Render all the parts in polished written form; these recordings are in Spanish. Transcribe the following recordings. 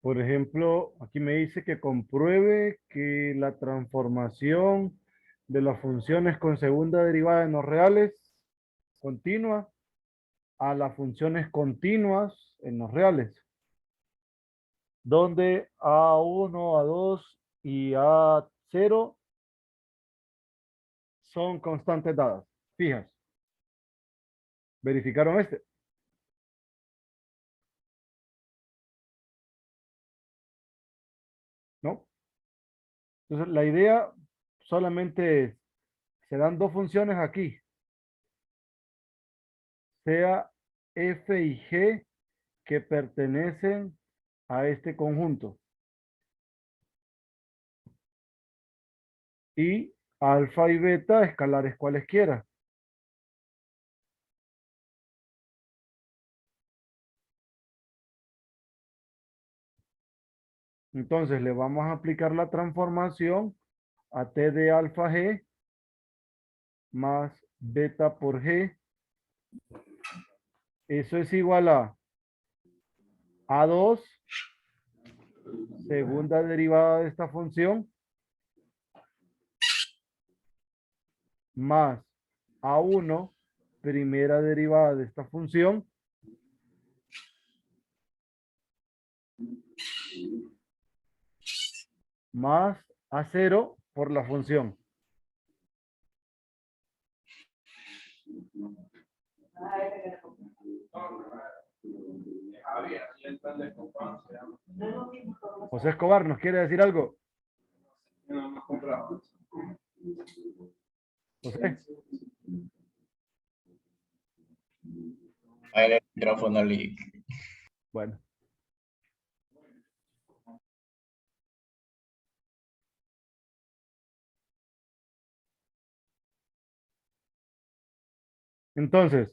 Por ejemplo, aquí me dice que compruebe que la transformación de las funciones con segunda derivada en los reales continua a las funciones continuas en los reales, donde A1, A2 y A0 son constantes dadas, fijas. ¿Verificaron este? ¿No? Entonces, la idea solamente es, se dan dos funciones aquí, sea f y g que pertenecen a este conjunto y alfa y beta escalares cualesquiera. Entonces le vamos a aplicar la transformación a t de alfa g más beta por g. Eso es igual a A2, segunda derivada de esta función, más A1, primera derivada de esta función, más A0 por la función. José Escobar, ¿nos quiere decir algo? José. El micrófono leak. Bueno. Entonces,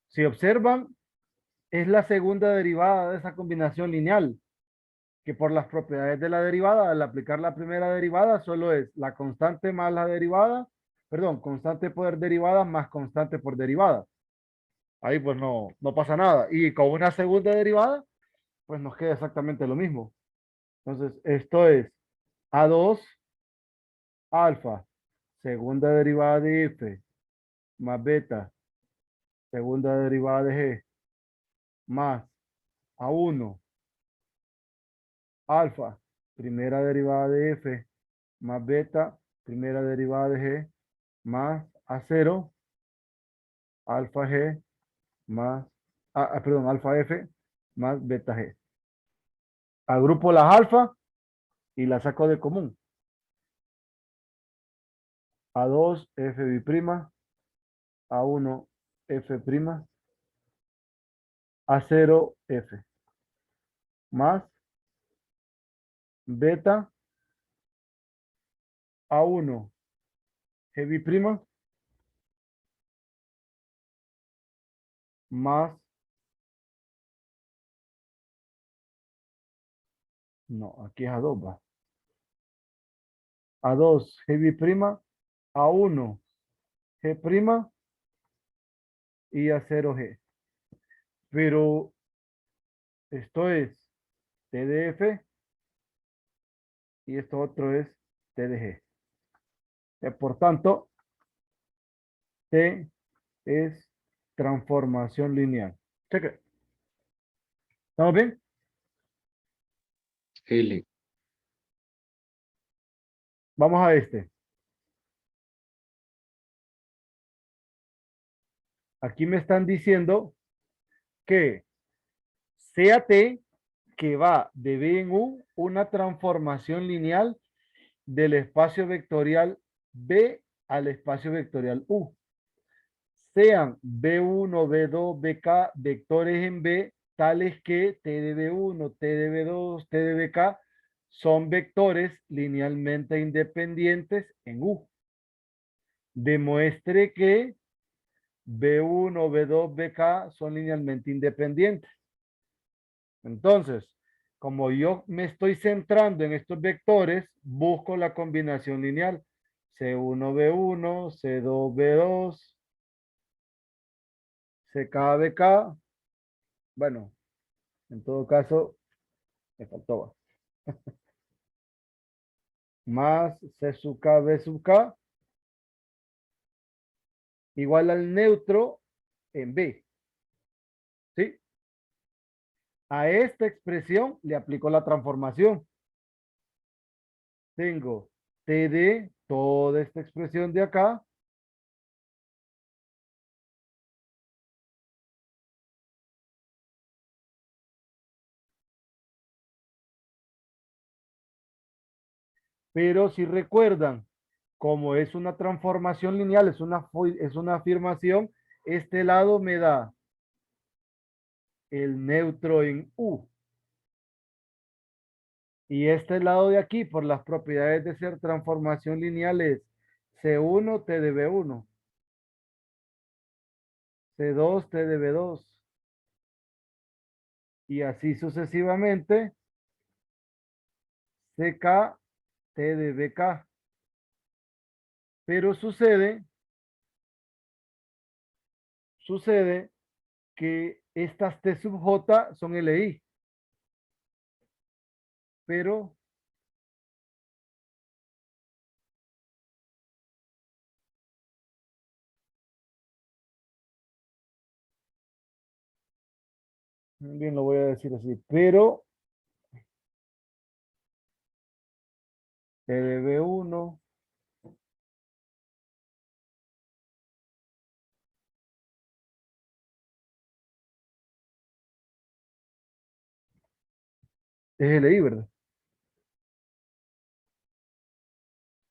si observan, es la segunda derivada de esa combinación lineal, que por las propiedades de la derivada, al aplicar la primera derivada, solo es la constante más la derivada, perdón, constante por derivada más constante por derivada. Ahí pues no pasa nada. Y con una segunda derivada, pues nos queda exactamente lo mismo. Entonces, esto es A2 alfa, segunda derivada de F, más beta, segunda derivada de G, más A1 alfa, primera derivada de F, más beta, primera derivada de G, más A0, alfa G, más, perdón, alfa F, más beta G. Agrupo las alfa y las saco de común. A2, F bi'prima, A1, F prima, A0, F, más beta, A1, G bi'prima, más, no, aquí es A2, va. A2, G bi'prima, A1, G prima y A0, G. Pero esto es T de F y esto otro es T de G. Por tanto, T es transformación lineal. Cheque. ¿Estamos bien? L. Vamos a este. Aquí me están diciendo que sea T que va de B en U una transformación lineal del espacio vectorial B al espacio vectorial U. Sean B1, B2, BK vectores en B tales que T de B1, T de B2, T de BK son vectores linealmente independientes en U. Demuestre que B1, B2, BK son linealmente independientes. Entonces, como yo me estoy centrando en estos vectores, busco la combinación lineal. C1, B1, C2, B2, CK, BK. Bueno, En todo caso, me faltó. Más C sub K, B sub K, igual al neutro en B. ¿Sí? A esta expresión le aplico la transformación. Tengo TD, toda esta expresión de acá, pero si recuerdan, como es una transformación lineal, es una afirmación, este lado me da el neutro en U. Y este lado de aquí, por las propiedades de ser transformación lineal, es C1 T de B1, C2 T de B2, y así sucesivamente, CK T de BK. Pero sucede que estas T sub J son LI, pero bien lo voy a decir así, pero T de B1 es LI, ¿verdad?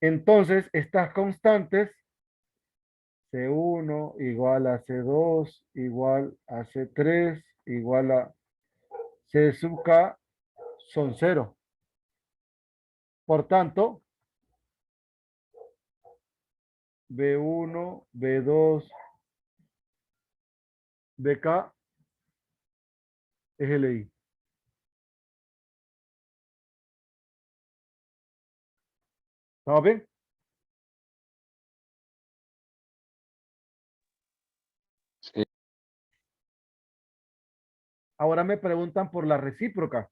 Entonces, estas constantes, C1 igual a C2 igual a C3 igual a C sub K, son cero. Por tanto, B1, B2, BK es LI. ¿Estamos bien? Sí. Ahora me preguntan por la recíproca.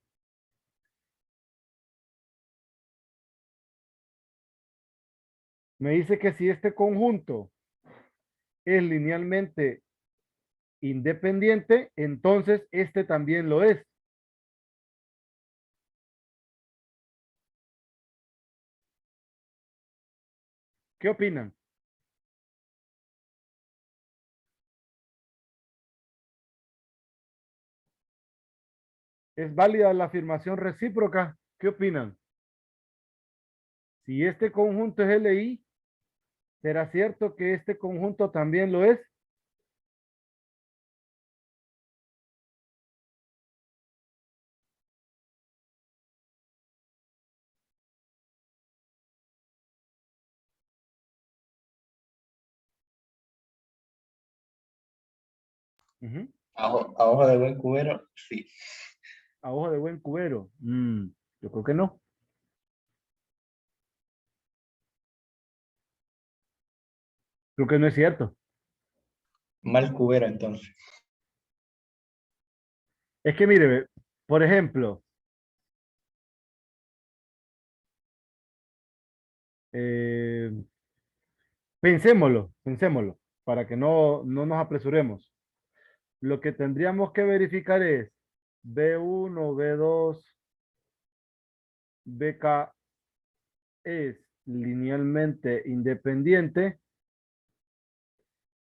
Me dice que si este conjunto es linealmente independiente, entonces este también lo es. ¿Qué opinan? ¿Es válida la afirmación recíproca? ¿Qué opinan? Si este conjunto es LI, ¿será cierto que este conjunto también lo es? Ujú. A ojo de buen cubero, sí. A ojo de buen cubero. Yo creo que no. Creo que no es cierto. Mal cubero, entonces. Es que mire, ve, por ejemplo, eh, pensémoslo, para que no nos apresuremos. Lo que tendríamos que verificar es B1, B2, BK es linealmente independiente,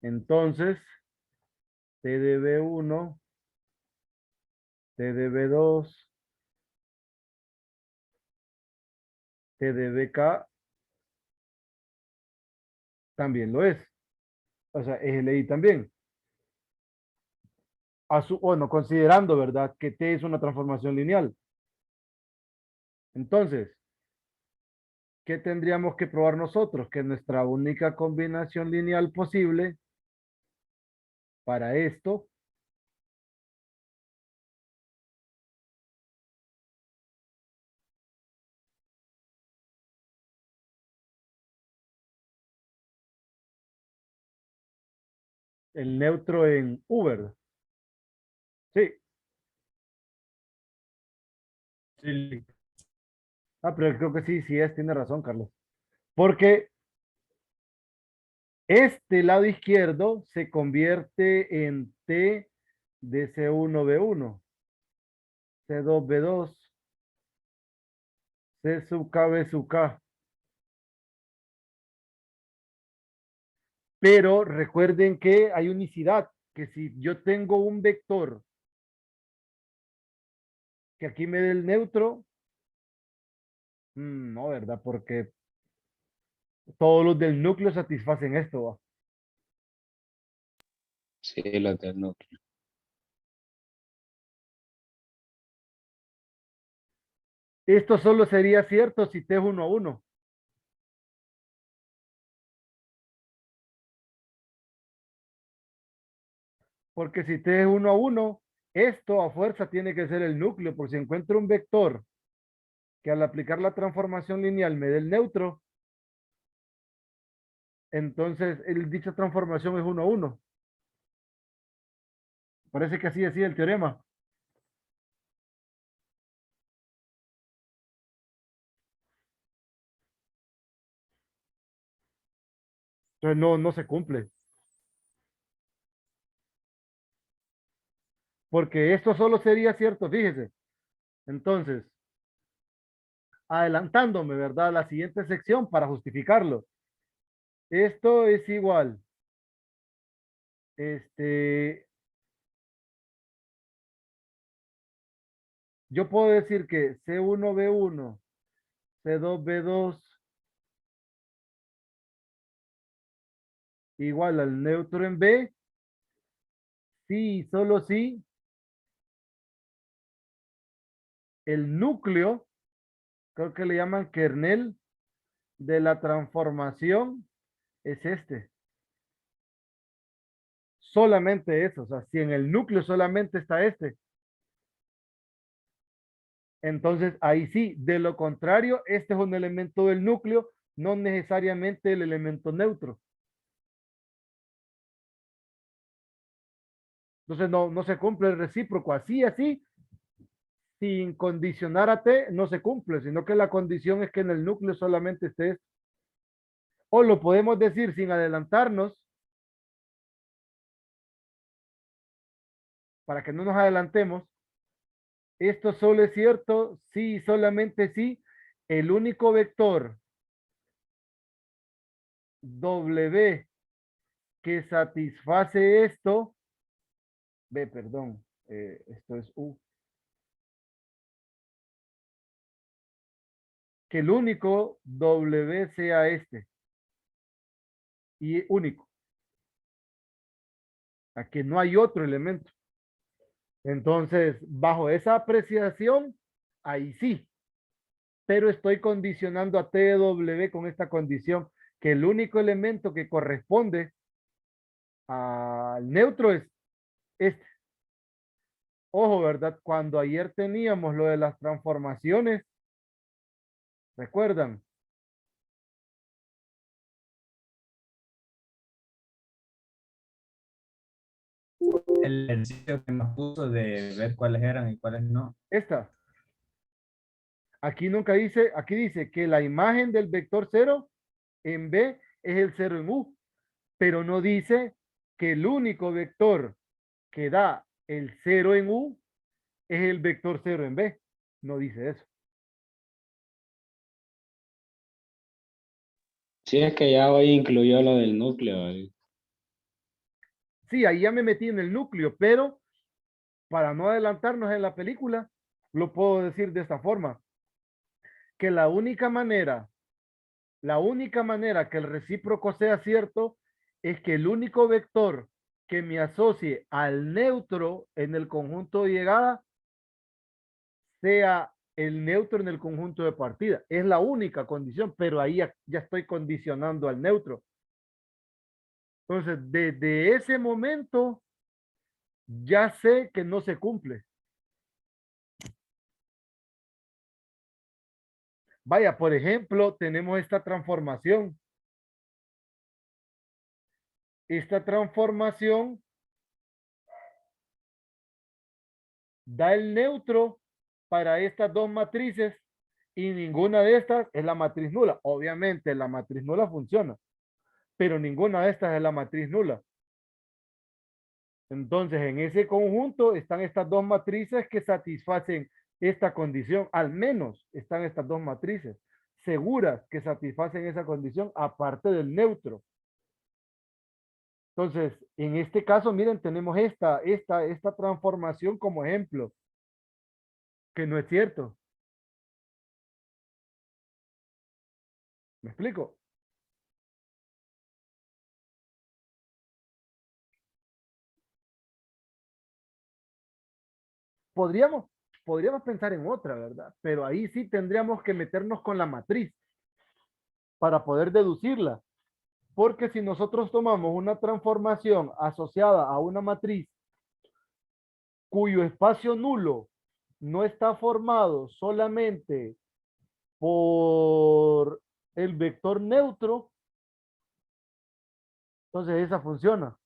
entonces T de B1, T de B2, T de BK también lo es. O sea, es LI también. Bueno, considerando, ¿verdad? Que T es una transformación lineal. Entonces, ¿qué tendríamos que probar nosotros? Que nuestra única combinación lineal posible para esto, el neutro en Uber. Sí, Sí. Ah, pero creo que sí, tiene razón, Carlos. Porque este lado izquierdo se convierte en T de C1B1, C2B2, C sub K, B sub K. Pero recuerden que hay unicidad, que si yo tengo un vector que aquí me dé el neutro, no, ¿verdad? Porque todos los del núcleo satisfacen esto, ¿va? Sí, los del núcleo. Esto solo sería cierto si T es 1 a 1. Porque si T es 1 a 1, esto a fuerza tiene que ser el núcleo, por si encuentro un vector que al aplicar la transformación lineal me dé el neutro, entonces dicha transformación es 1 a 1. Parece que así decía el teorema. Entonces no se cumple. Porque esto solo sería cierto, fíjese. Entonces, adelantándome, ¿verdad? A la siguiente sección para justificarlo. Esto es igual. Yo puedo decir que C1B1, C2B2 igual al neutro en B, sí, solo sí, el núcleo, creo que le llaman kernel de la transformación, es este. Solamente eso, o sea, si en el núcleo solamente está este, entonces ahí sí, de lo contrario, este es un elemento del núcleo, no necesariamente el elemento neutro. Entonces no se cumple el recíproco, así, sin condicionar a T, no se cumple, sino que la condición es que en el núcleo solamente esté esto. O lo podemos decir sin adelantarnos, para que no nos adelantemos, esto solo es cierto si, solamente si, el único vector W que satisface esto, B, perdón, esto es U, que el único W sea este, y único, a que no hay otro elemento. Entonces, bajo esa apreciación, ahí sí, pero estoy condicionando a TW con esta condición, que el único elemento que corresponde al neutro es este. Ojo, ¿verdad? Cuando ayer teníamos lo de las transformaciones, ¿recuerdan? El ejercicio que nos puso de ver cuáles eran y cuáles no. Esta. Aquí nunca dice, aquí dice que la imagen del vector 0 en B es el 0 en U, pero no dice que el único vector que da el 0 en U es el vector 0 en B. No dice eso. Sí, es que ya hoy incluyó lo del núcleo. Sí, ahí ya me metí en el núcleo, pero para no adelantarnos en la película, lo puedo decir de esta forma, que la única manera que el recíproco sea cierto es que el único vector que me asocie al neutro en el conjunto de llegada sea el neutro en el conjunto de partida. Es la única condición, pero ahí ya estoy condicionando al neutro. Entonces, desde ese momento, ya sé que no se cumple. Vaya, por ejemplo, tenemos esta transformación. Esta transformación da el neutro para estas dos matrices y ninguna de estas es la matriz nula. Obviamente la matriz nula funciona, pero ninguna de estas es la matriz nula. Entonces, en ese conjunto están estas dos matrices que satisfacen esta condición. Al menos están estas dos matrices seguras que satisfacen esa condición aparte del neutro. Entonces, en este caso, miren, tenemos esta transformación como ejemplo, que no es cierto. ¿Me explico? Podríamos, podríamos pensar en otra, ¿verdad? Pero ahí sí tendríamos que meternos con la matriz para poder deducirla. Porque si nosotros tomamos una transformación asociada a una matriz cuyo espacio nulo no está formado solamente por el vector neutro, entonces esa funciona.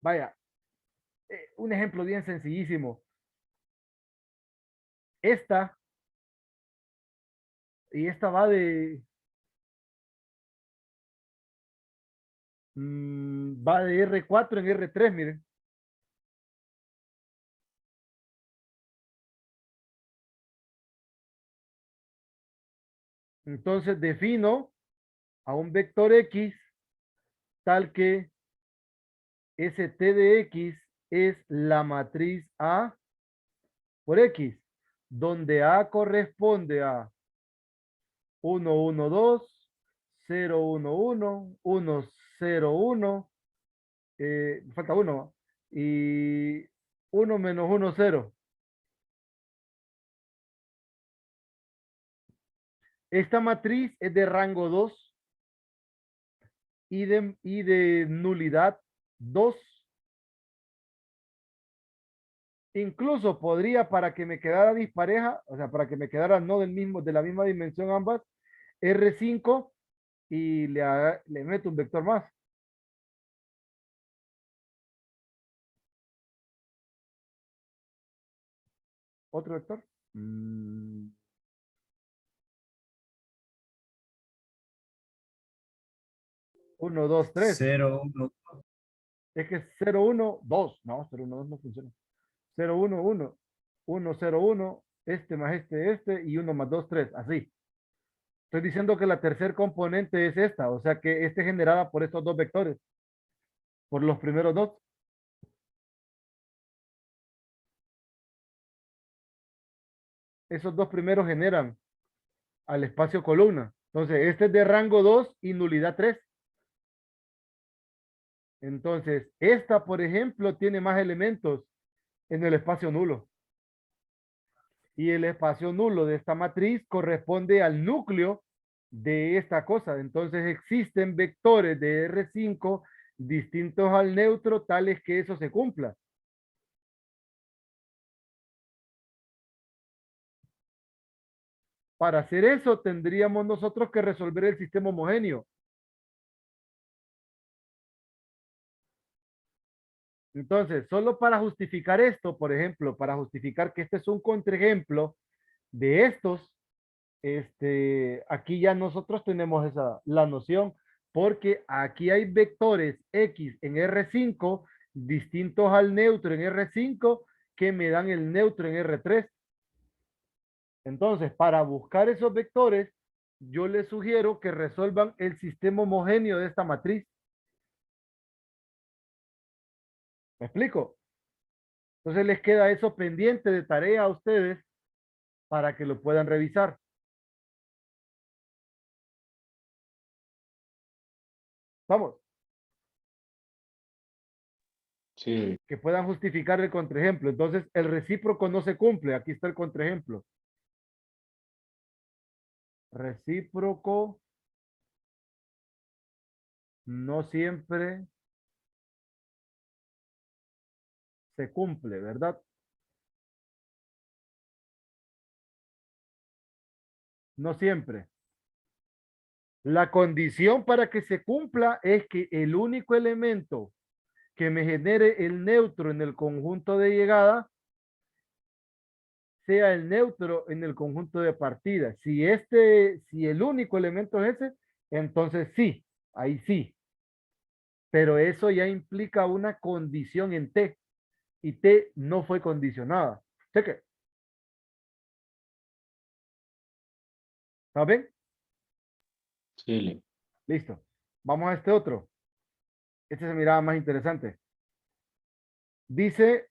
Vaya, un ejemplo bien sencillísimo. Esta, y esta va va de R4 en R3, miren. Entonces defino a un vector X tal que st de X es la matriz A por X, donde A corresponde a 1, 1, 2, 0, 1, 1, 1, 0, 1, falta 1, y 1 menos 1, 0. Esta matriz es de rango 2 y de nulidad 2. Incluso podría, para que me quedara dispareja, o sea, para que me quedara no del mismo, de la misma dimensión ambas, R5 y le meto un vector más. Otro vector. 1, 2, 3. 0, 1. Es que 0, 1, 2. No, 0, 1, 2 no funciona. 0, 1, 1. 1, 0, 1. Este más este. Y 1 más 2, 3. Así. Estoy diciendo que la tercer componente es esta. O sea que este es generada por estos dos vectores. Por los primeros dos. Esos dos primeros generan al espacio columna. Entonces, este es de rango 2 y nulidad 3. Entonces, esta, por ejemplo, tiene más elementos en el espacio nulo. Y el espacio nulo de esta matriz corresponde al núcleo de esta cosa. Entonces, existen vectores de R5 distintos al neutro, tales que eso se cumpla. Para hacer eso, tendríamos nosotros que resolver el sistema homogéneo. Entonces, solo para justificar esto, por ejemplo, para justificar que este es un contraejemplo de estos, aquí ya nosotros tenemos la noción, porque aquí hay vectores X en R5 distintos al neutro en R5 que me dan el neutro en R3. Entonces, para buscar esos vectores, yo les sugiero que resuelvan el sistema homogéneo de esta matriz. ¿Me explico? Entonces les queda eso pendiente de tarea a ustedes para que lo puedan revisar. Vamos, Sí, que puedan justificar el contraejemplo. Entonces, el recíproco no se cumple. Aquí está el contraejemplo. Recíproco no siempre se cumple, ¿verdad? No siempre. La condición para que se cumpla es que el único elemento que me genere el neutro en el conjunto de llegada sea el neutro en el conjunto de partida. Si el único elemento es ese, entonces sí, ahí sí. Pero eso ya implica una condición en T y T no fue condicionada. Cheque. ¿Está bien? Sí. Listo. Vamos a este otro. Este se miraba más interesante. Dice,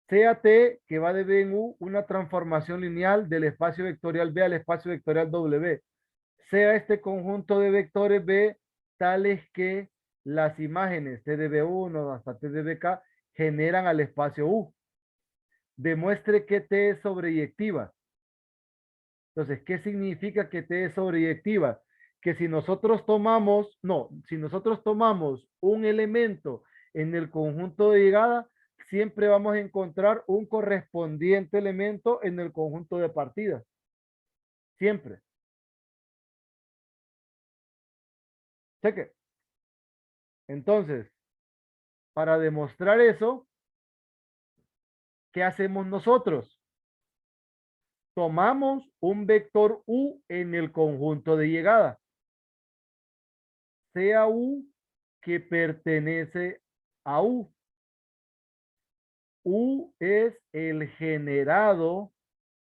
sea T que va de B en U una transformación lineal del espacio vectorial B al espacio vectorial W. Sea este conjunto de vectores B tales que las imágenes T de B1 hasta T de BK generan al espacio U. Demuestre que T es sobreyectiva. Entonces, ¿qué significa que T es sobreyectiva? Que si nosotros tomamos, no, si nosotros tomamos un elemento en el conjunto de llegada, siempre vamos a encontrar un correspondiente elemento en el conjunto de partida. Siempre. Cheque. Entonces, para demostrar eso, ¿qué hacemos nosotros? Tomamos un vector U en el conjunto de llegada. Sea U que pertenece a U. U es el generado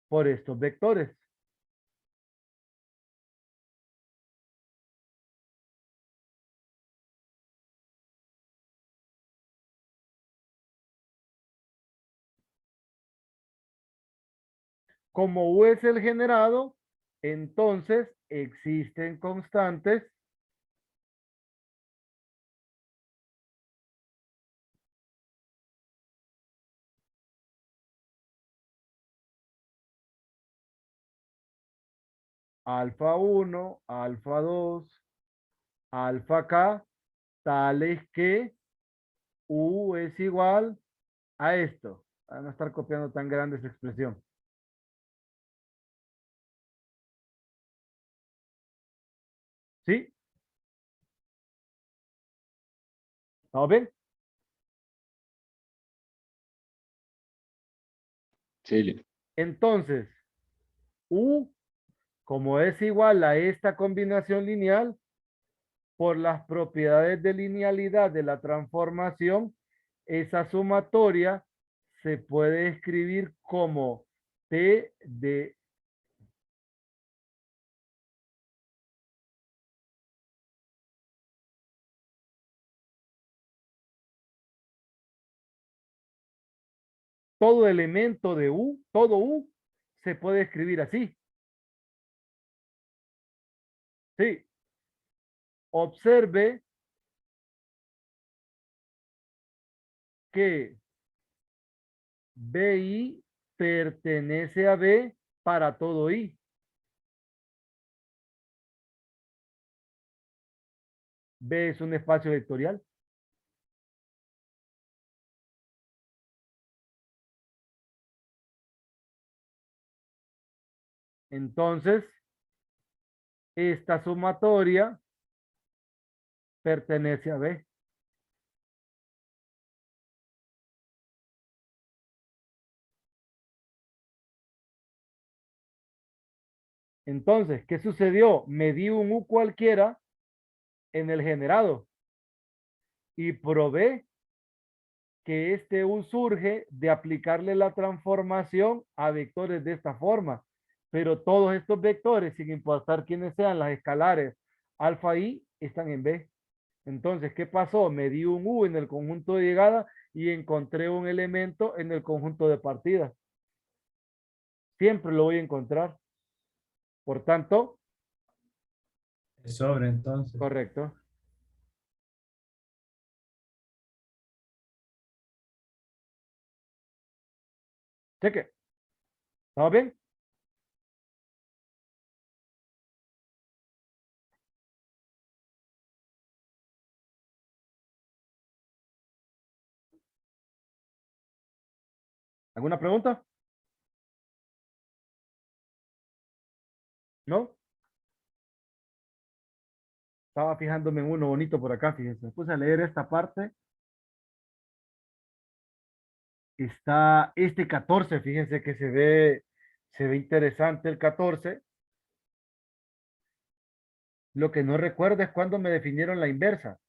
por estos vectores. Como U es el generado, entonces existen constantes alfa 1, alfa 2, alfa K, tales que U es igual a esto. A no estar copiando tan grande esa expresión. ¿Sí? ¿Estamos bien? Sí. Entonces, U, como es igual a esta combinación lineal, por las propiedades de linealidad de la transformación, esa sumatoria se puede escribir como T de todo elemento de U, todo U, se puede escribir así. Sí. Observe que BI pertenece a B para todo I. B es un espacio vectorial. Entonces, esta sumatoria pertenece a B. Entonces, ¿qué sucedió? Me di un U cualquiera en el generado y probé que este U surge de aplicarle la transformación a vectores de esta forma. Pero todos estos vectores, sin importar quiénes sean las escalares alfa y, están en B. Entonces, ¿qué pasó? Me di un U en el conjunto de llegada y encontré un elemento en el conjunto de partida. Siempre lo voy a encontrar. Por tanto, Es sobre entonces. correcto. Cheque. ¿Estamos bien? ¿Alguna pregunta? ¿No? Estaba fijándome en uno bonito por acá, fíjense. Me puse a leer esta parte. Está este 14, fíjense que se ve interesante el 14. Lo que no recuerdo es cuando me definieron la inversa.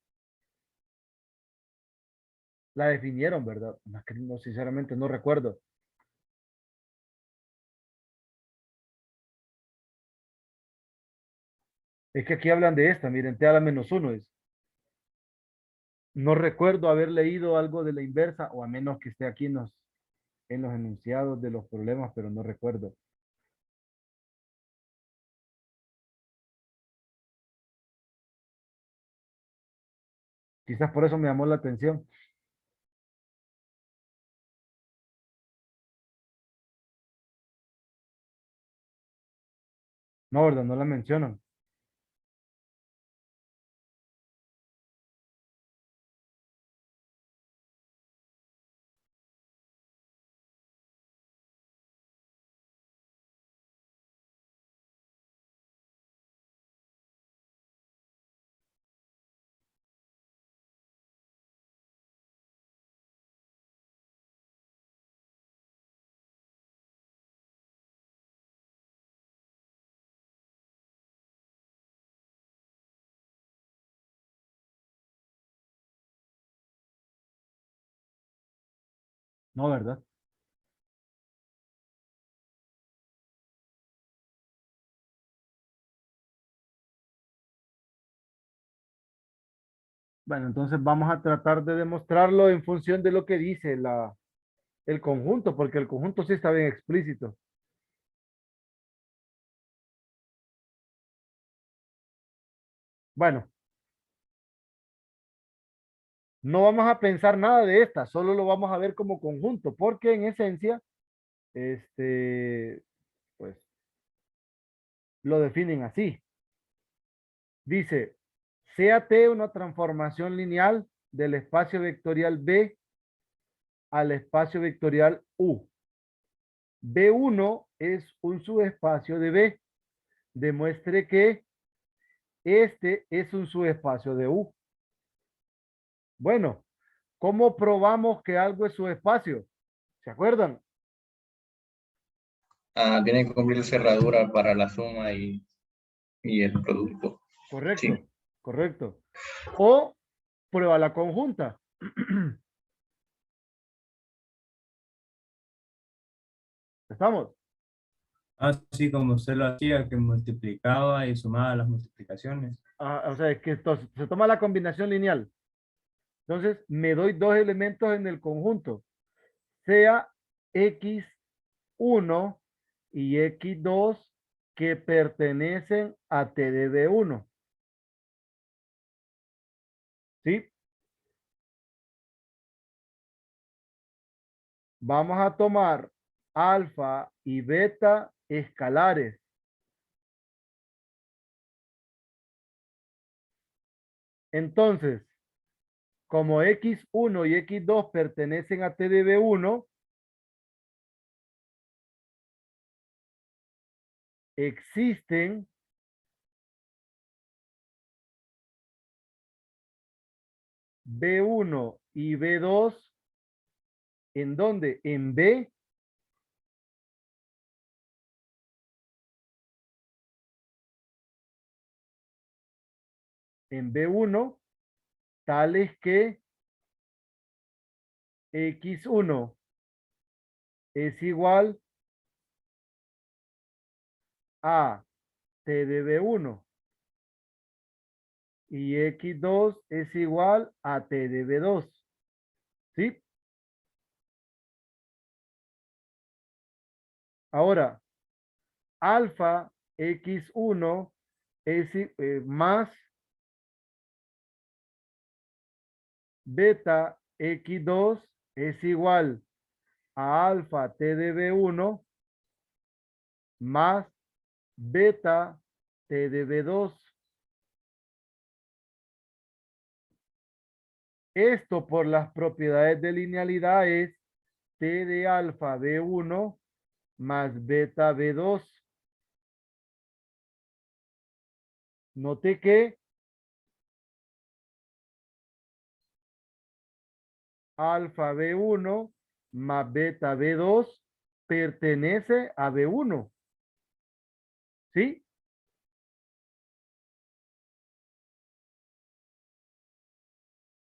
La definieron, ¿verdad? No, no, sinceramente no recuerdo. Es que aquí hablan de esta, miren, T a la menos uno es. No recuerdo haber leído algo de la inversa, o a menos que esté aquí en los enunciados de los problemas, pero no recuerdo. Quizás por eso me llamó la atención. No, ¿verdad? No la mencionan. No, ¿verdad? Bueno, entonces vamos a tratar de demostrarlo en función de lo que dice el conjunto, porque el conjunto sí está bien explícito. Bueno, no vamos a pensar nada de esta, solo lo vamos a ver como conjunto, porque en esencia, este, pues, lo definen así. Dice, sea T una transformación lineal del espacio vectorial B al espacio vectorial U. B1 es un subespacio de B. Demuestre que este es un subespacio de U. Bueno, ¿cómo probamos que algo es subespacio? ¿Se acuerdan? Ah, tiene que cumplir cerradura para la suma y el producto. Correcto, Sí. correcto. O prueba la conjunta. ¿Estamos? Así como usted lo hacía, que multiplicaba y sumaba las multiplicaciones. Ah, o sea, es que entonces se toma la combinación lineal. Entonces, me doy dos elementos en el conjunto, sea x1 y x2 que pertenecen a T de B1. ¿Sí? Vamos a tomar alfa y beta escalares. Entonces, como x1 y x2 pertenecen a T de B1, existen B1 y B2, ¿en dónde? En B, en B1, tales que x1 es igual a T de B1 y x2 es igual a T de B2. ¿Sí? Ahora, alfa x1 es más beta x2 es igual a alfa T de B1 más beta T de B2. Esto por las propiedades de linealidad es T de alfa B1 más beta B2. Note que alfa B1 más beta B2 pertenece a B1. ¿Sí?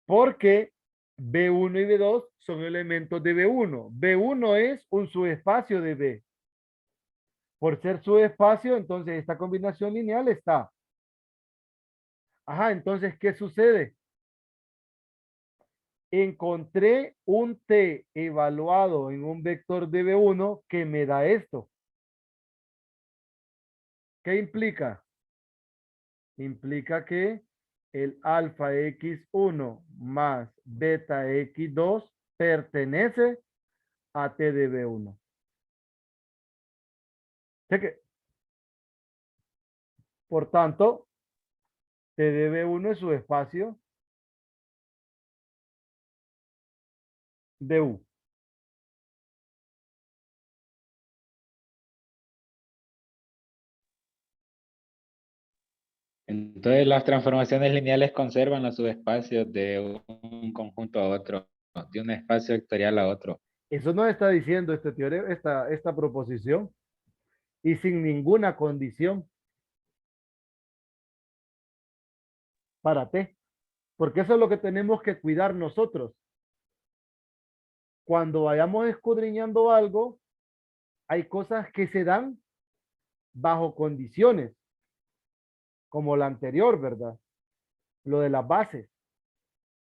Porque B1 y B2 son elementos de B1. B1 es un subespacio de B. Por ser subespacio, entonces esta combinación lineal está. Ajá, entonces, ¿qué sucede? Encontré un T evaluado en un vector de B1 que me da esto. ¿Qué implica? Implica que el alfa X1 más beta X2 pertenece a T de B1. Sé que, por tanto, T de B1 es su espacio de U. Entonces las transformaciones lineales conservan los subespacios de un conjunto a otro, de un espacio vectorial a otro. Eso nos está diciendo este teorema, esta proposición, y sin ninguna condición para T, porque eso es lo que tenemos que cuidar nosotros. Cuando vayamos escudriñando algo, hay cosas que se dan bajo condiciones, como la anterior, ¿verdad? Lo de las bases.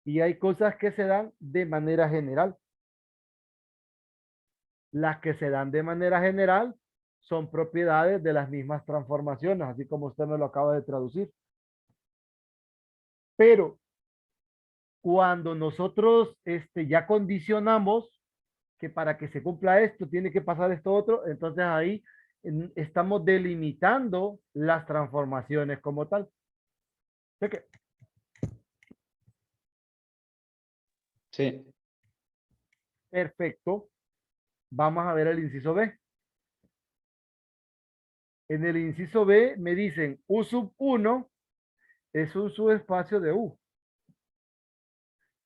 Y hay cosas que se dan de manera general. Las que se dan de manera general son propiedades de las mismas transformaciones, así como usted me lo acaba de traducir. Pero cuando nosotros ya condicionamos que para que se cumpla esto tiene que pasar esto otro, entonces ahí estamos delimitando las transformaciones como tal. ¿Sí que? Sí, Perfecto. Vamos a ver el inciso B. En el inciso B me dicen U sub 1 es un subespacio de U.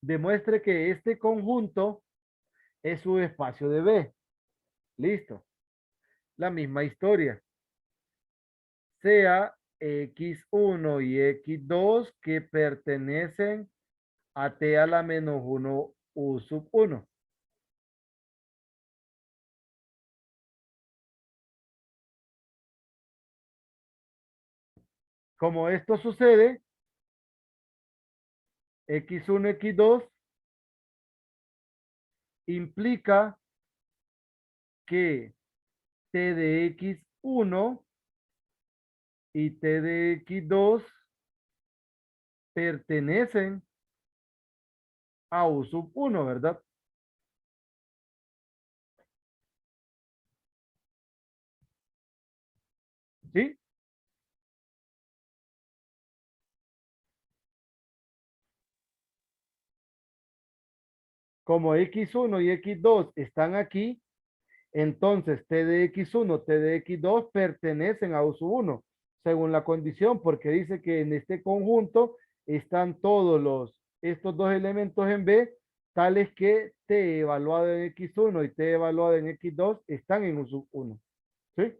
Demuestre que este conjunto es subespacio de B. Listo. La misma historia. Sea X1 y X2 que pertenecen a T a la menos 1 U sub 1. Como esto sucede, X1, X2 implica que T de X1 y T de X2 pertenecen a U sub 1, ¿verdad? ¿Sí? Como X1 y X2 están aquí, entonces T de X1, T de X2 pertenecen a U sub 1, según la condición, porque dice que en este conjunto están estos dos elementos en B, tales que T evaluado en X1 y T evaluado en X2 están en U sub 1. ¿Sí?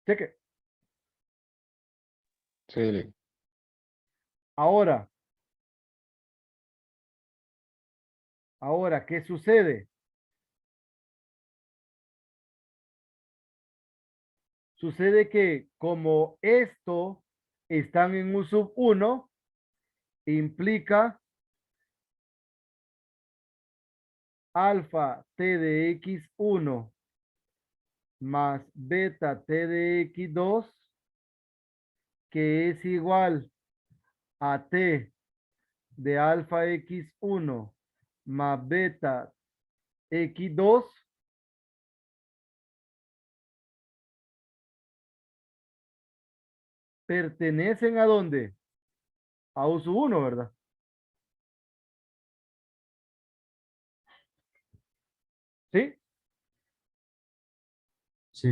Cheque. sí. Ahora, ¿qué sucede? Sucede que como esto están en U sub 1, implica alfa T de X1 más beta T de X2, que es igual a T de alfa X1 más beta X2, pertenecen a dónde? A U sub 1, ¿verdad? ¿Sí? Sí,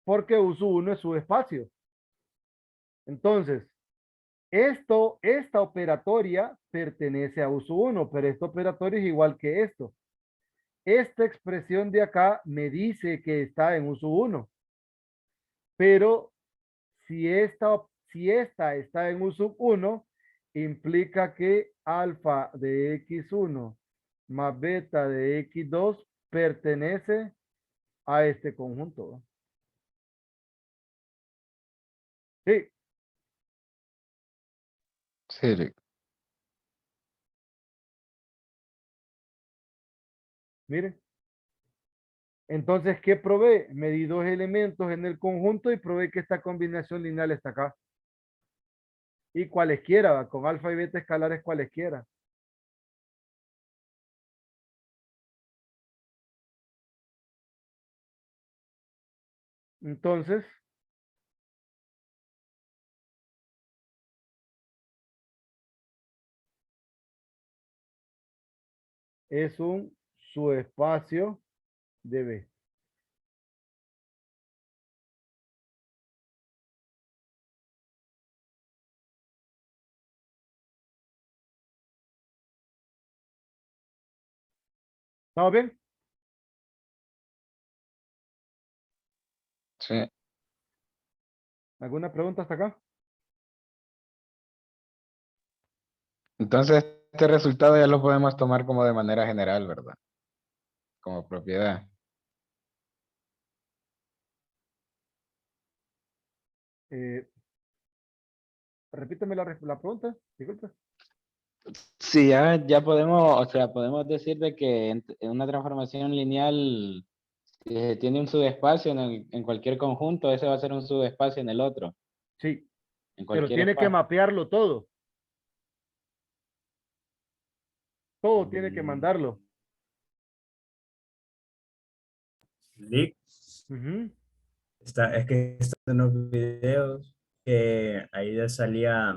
Porque U sub 1 es su espacio. Entonces, Esta operatoria pertenece a uso 1, pero esta operatoria es igual que esto. Esta expresión de acá me dice que está en uso 1, pero si esta está en uso 1, implica que alfa de x1 más beta de x2 pertenece a este conjunto. Sí, Sí, miren. Entonces, ¿qué probé? Medí dos elementos en el conjunto y probé que esta combinación lineal está acá. Y cualesquiera, ¿va? Con alfa y beta escalares cualesquiera. Entonces, es un subespacio de B. ¿Estamos bien? sí. ¿Alguna pregunta hasta acá? Entonces, este resultado ya lo podemos tomar como de manera general, ¿verdad? Como propiedad. Eh, repíteme la pregunta. Disculpe. Sí, ya podemos, o sea, podemos decir de que en una transformación lineal tiene un subespacio en cualquier conjunto, ese va a ser un subespacio en el otro, Sí, en pero cualquier tiene que espacio. mapearlo todo. Todo tiene que Mm, mandarlo. Lick, Ujú, es que están unos videos que ahí ya salía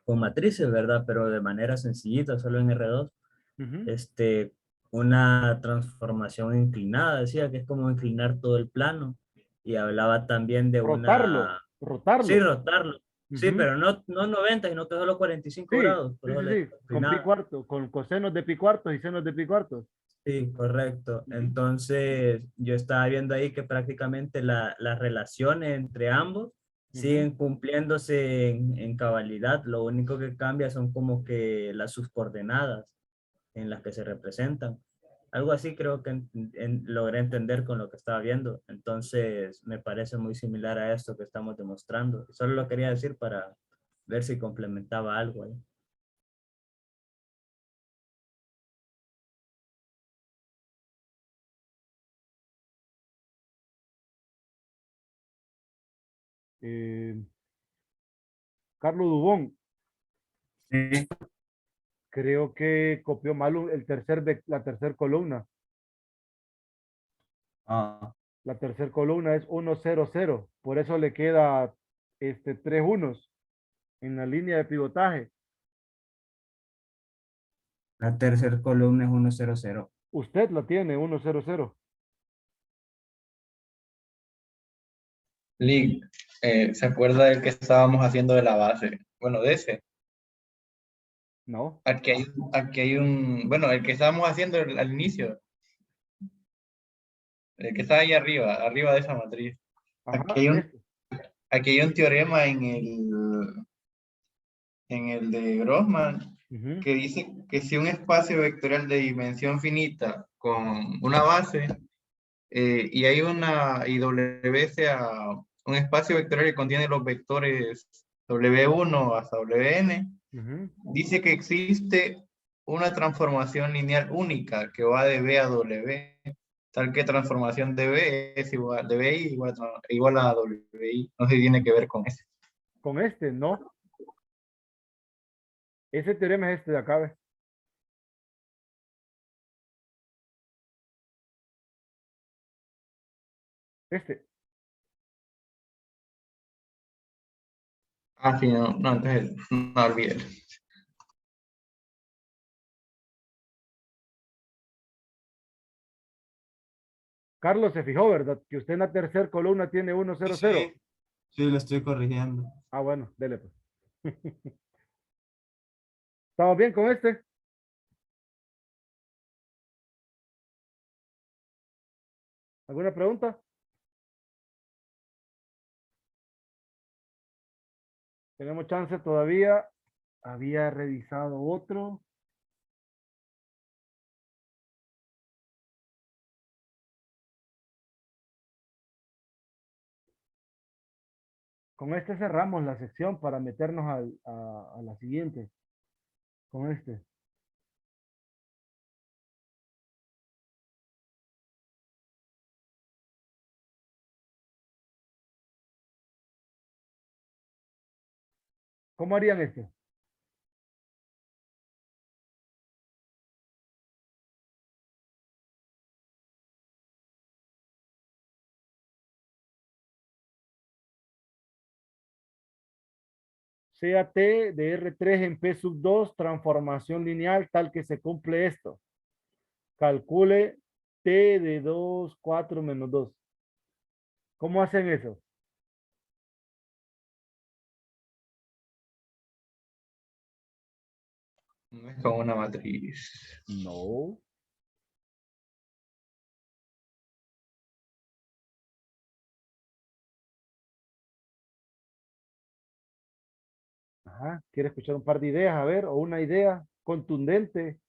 con matrices, ¿verdad? Pero de manera sencillita, solo en R2. ujú. Este, una transformación inclinada, decía que es como inclinar todo el plano. Y hablaba también de Rotarlo, una, sí, rotarlo. rotarlo. Sí, Ujú. pero no 90, sino que solo 45 Sí, grados, por sí, eso sí, le digo sí. Con pi inclinada. cuarto, con cosenos de pi cuartos y senos de pi cuartos. Sí, correcto. Ujú, Entonces, yo estaba viendo ahí que prácticamente las relaciones entre ambos ujú. siguen cumpliéndose en cabalidad. Lo único que cambia son como que las subcoordenadas en las que se representan. Algo así creo que logré entender con lo que estaba viendo. Entonces, me parece muy similar a esto que estamos demostrando. Solo lo quería decir para ver si complementaba algo ahí. Eh, Carlos Dubón, Sí. creo que copió mal la tercera columna. Ah, La tercera columna es 1, 0, 0. Por eso le queda tres unos en la línea de pivotaje. la tercera columna es 100. Usted la tiene 1, 0, 0. Lick, ¿se acuerda del que estábamos haciendo de la base? Bueno, de ese. No. Aquí hay un, bueno, el que estábamos haciendo al inicio, el que está ahí arriba de esa matriz. Aquí Ajá, hay un, aquí hay un teorema en el de Grossman Ujú, que dice que si un espacio vectorial de dimensión finita con una base y hay y W sea un espacio vectorial que contiene los vectores W1 hasta Wn, ujú. dice que existe una transformación lineal única que va de B a W, tal que transformación de B es igual, de BI igual a WI. No sé si tiene que ver con eso. Con no. Ese teorema es de acá, ¿ve? Este. Ah, sí, no, no, entonces no olvides. Carlos se fijó, ¿verdad? Que usted en la tercera columna tiene 1, Sí, 0, 0. sí, sí, lo estoy corrigiendo. Ah, bueno, dele pues. ¿Estamos bien con este? ¿Alguna pregunta? Tenemos chance todavía. Había revisado otro. Con este cerramos la sección para meternos a la siguiente. Con este. ¿Cómo harían este? CAT de R3 en P sub 2, transformación lineal tal que se cumple esto. Calcule T de 2, 4 menos 2. ¿Cómo hacen eso? No es como una matriz. No. Ajá. ¿Quiere escuchar un par de ideas? A ver, o una idea contundente.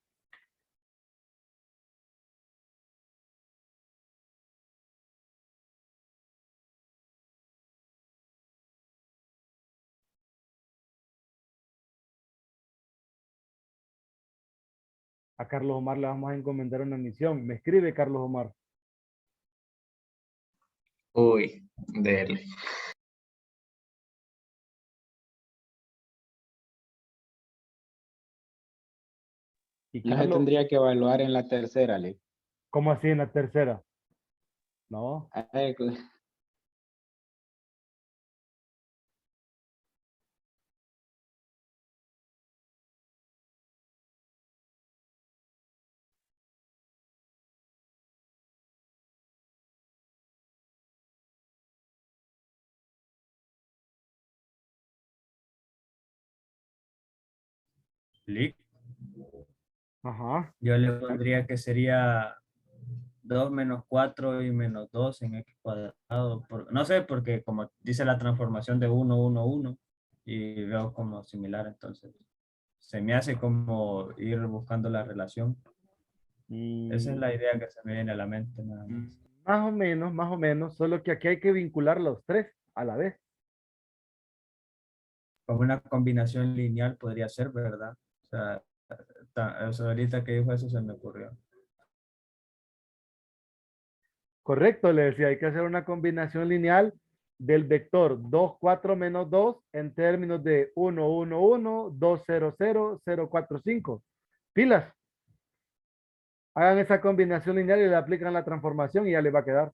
A Carlos Omar le vamos a encomendar una misión. Me escribe Carlos Omar. Uy, dele. Y No se Carlos, tendría que evaluar en la tercera, Lee. ¿cómo así en la tercera? No. Ay, Lic. Ajá. Yo le pondría que sería 2 menos 4 y menos 2 en x cuadrado. No sé, porque como dice la transformación de 1, 1, 1, y veo como similar, entonces se me hace como ir buscando la relación. Esa es Mm, la idea que se me viene a la mente nada más. más o menos, solo que aquí hay que vincular los tres a la vez. Como una combinación lineal podría ser, ¿verdad? O sea, o sea, ahorita que dijo eso se me ocurrió. Correcto, le decía, hay que hacer una combinación lineal del vector 2 4 menos 2 en términos de 1 1 1 2 0 0 0 4 5. Pilas, hagan esa combinación lineal y le aplican la transformación y ya les va a quedar.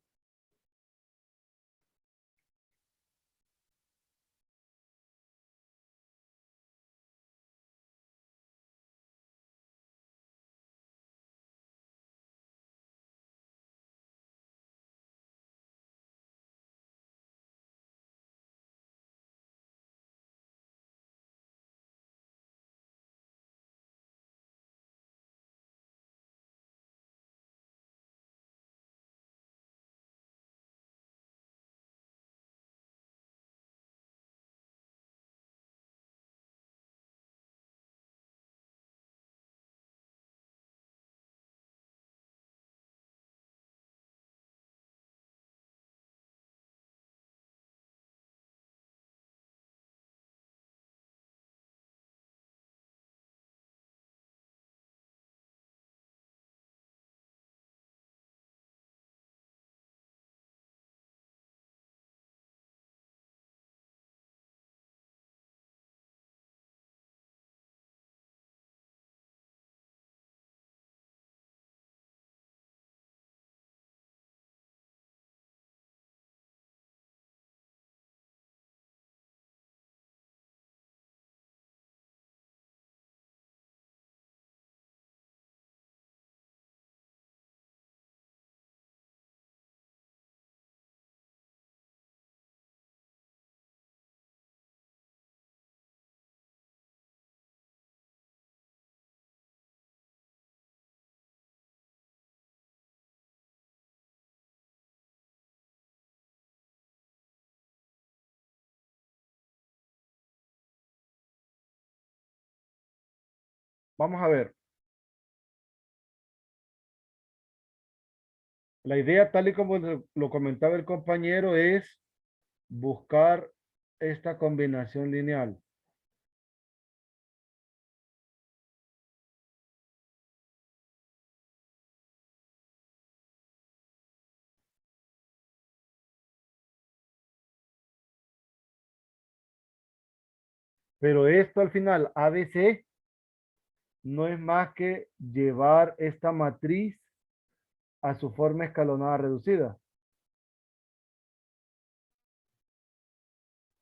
vamos a ver. La idea, tal y como lo comentaba el compañero, es buscar esta combinación lineal. Pero esto al final, ABC, no es más que llevar esta matriz a su forma escalonada reducida.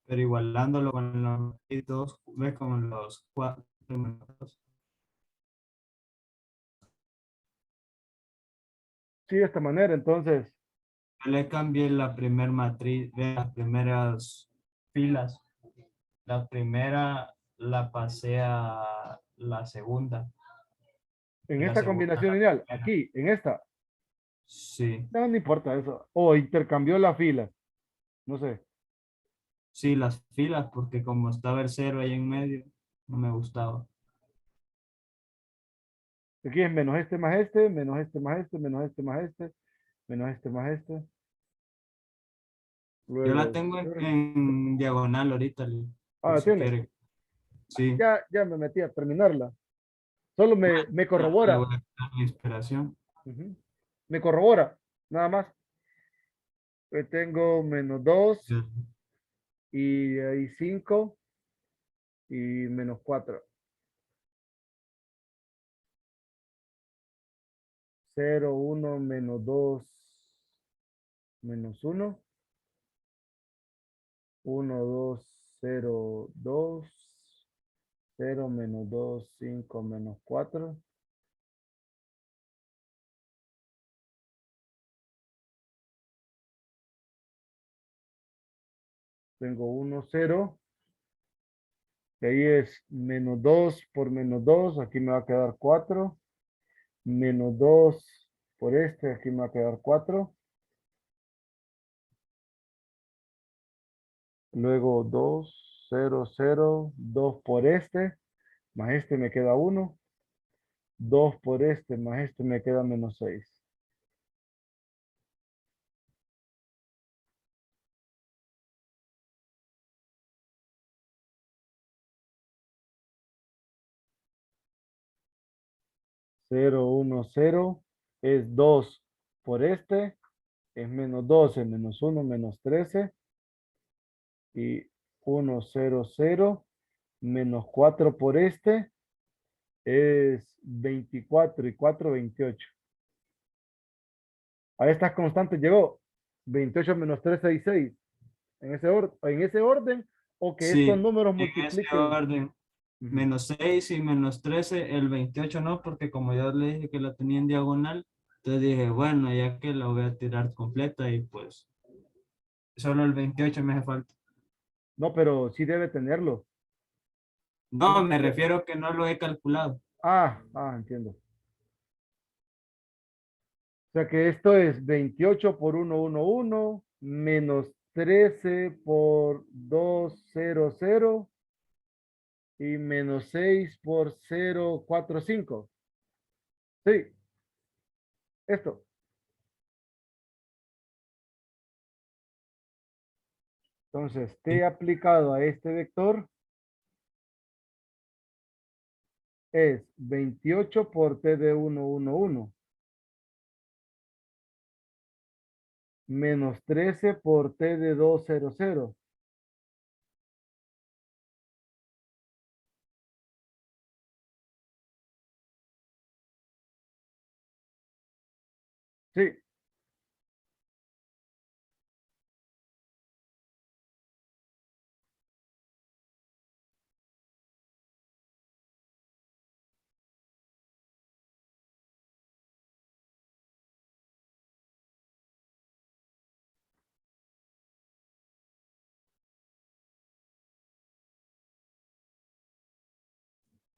Pero igualándolo con los dos, ves con los cuatro primeros. Sí, de esta manera, entonces, Yo le cambié la primera matriz de las primeras filas. La primera la pasé a la segunda. en Y la esta segunda a combinación la lineal, primera. aquí, en esta, Sí, no, no importa eso. O intercambió la fila, no sé. sí, las filas, porque como estaba el cero ahí en medio, no me gustaba. Aquí es menos este más este, menos este más este, menos este más este, menos este más este. Yo la Luego, tengo en diagonal ahorita, por si tiene. quiere. Sí, Ya me metí a terminarla. Solo me le corrobora. voy a dar mi inspiración. Ujú. Me corrobora, nada más. Tengo menos 2 y ahí 5 y menos 4. 0, 1, menos 2, menos 1. 1, 2, 0, 2. 0, menos 2, 5, menos 4. Tengo 1, 0. Y ahí es menos 2 por menos 2. Aquí me va a quedar 4. Menos 2 por este. Aquí me va a quedar 4. Luego 2, 0, 0. 2 por este. Más este me queda 1. 2 por este más este me queda menos 6. Cero, 1, 0 es 2 por este, es menos 12, menos 1, menos 13. Y 1, 0, 0, menos 4 por este es 24 y 4, 28. A estas constantes llegó 28 menos 13 y 6. En ese orden, o que estos Sí, números en ese multipliquen. orden. Ujú. Menos 6 y menos 13, el 28 no, porque como yo le dije que la tenía en diagonal, entonces dije, bueno, ya que la voy a tirar completa y pues solo el 28 me hace falta. No, pero sí debe tenerlo. No, me refiero que no lo he calculado. Entiendo. O sea que esto es 28 por 1, 1, 1, menos 13 por 2, 0, 0 y menos 6 por 0, 4, 5. Sí, esto. Entonces, t aplicado a este vector es 28 por t de 1, 1, 1. Menos 13 por t de 2, 0, 0. Sí,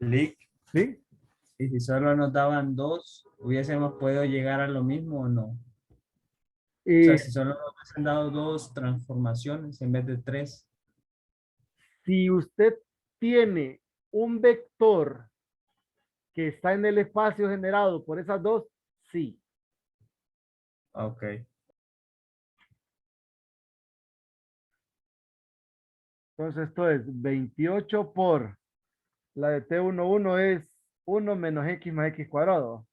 Lick. sí. Y si solo nos daban dos, ¿hubiésemos podido llegar a lo mismo o no? O Y sea, si solo nos hubiesen dado dos transformaciones en vez de tres. si usted tiene un vector que está en el espacio generado por esas dos, sí. Ok. Entonces esto es 28 por la de T11 es 1 menos X más X cuadrado.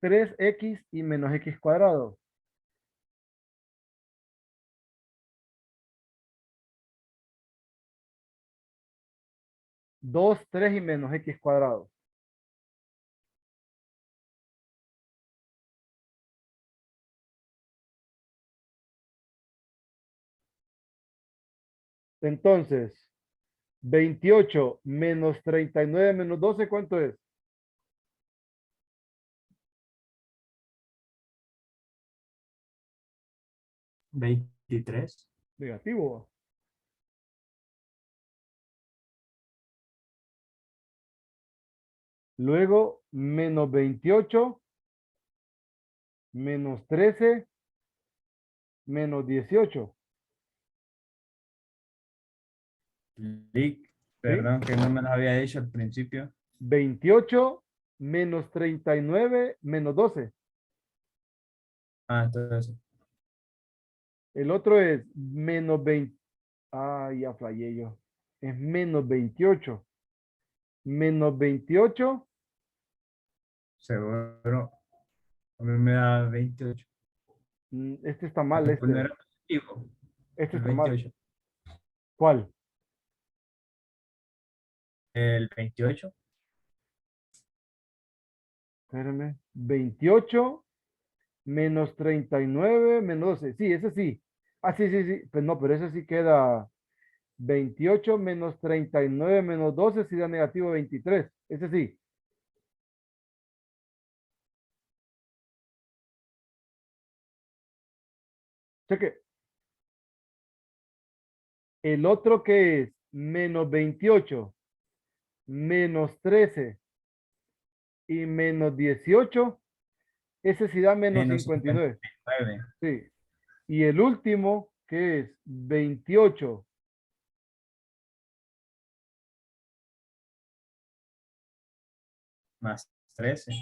Tres X y menos X cuadrado. Dos, 3 y menos X cuadrado. Entonces, 28 menos 39 menos 12, ¿cuánto es? 23. Negativo. Luego, menos 28 menos 13 menos 18. Lick, ¿Sí? perdón que no me lo había dicho al principio. 28 menos 39 menos 12. Ah, entonces, El otro es menos 20. Ah, ya fallé yo. Es menos 28. Menos 28. seguro. A mí me da 28. Este está mal, Pues no este. era positivo, Este el está mal. 28. ¿Cuál? El 28. Espérame. 28 menos 39 menos 12. Sí, ese sí. Ah, sí, sí, sí. Pues no, pero ese sí queda 28 menos 39 menos 12 sí da negativo 23. Ese sí. Cheque. El otro que es menos 28 menos 13 y menos 18, ese sí da menos Menos 59. 59. Sí. Y el último, que es 28 Más 13.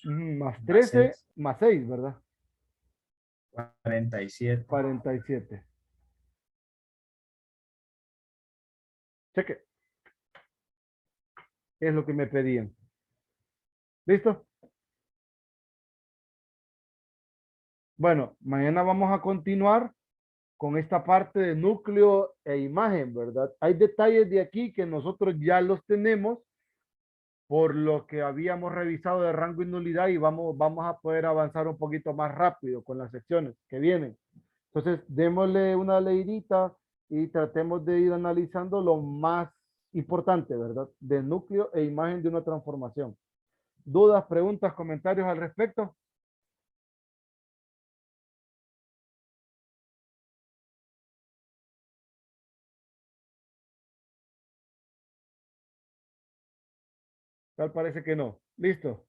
más Más 13 6. más 6, ¿verdad? 47. 47. Cheque. Es lo que me pedían. ¿Listo? Bueno, mañana vamos a continuar con esta parte de núcleo e imagen, ¿verdad? Hay detalles de aquí que nosotros ya los tenemos por lo que habíamos revisado de rango y nulidad y vamos a poder avanzar un poquito más rápido con las secciones que vienen. Entonces, démosle una leidita y tratemos de ir analizando lo más importante, ¿verdad? De núcleo e imagen de una transformación. ¿Dudas, preguntas, comentarios al respecto? Tal parece que no. Listo.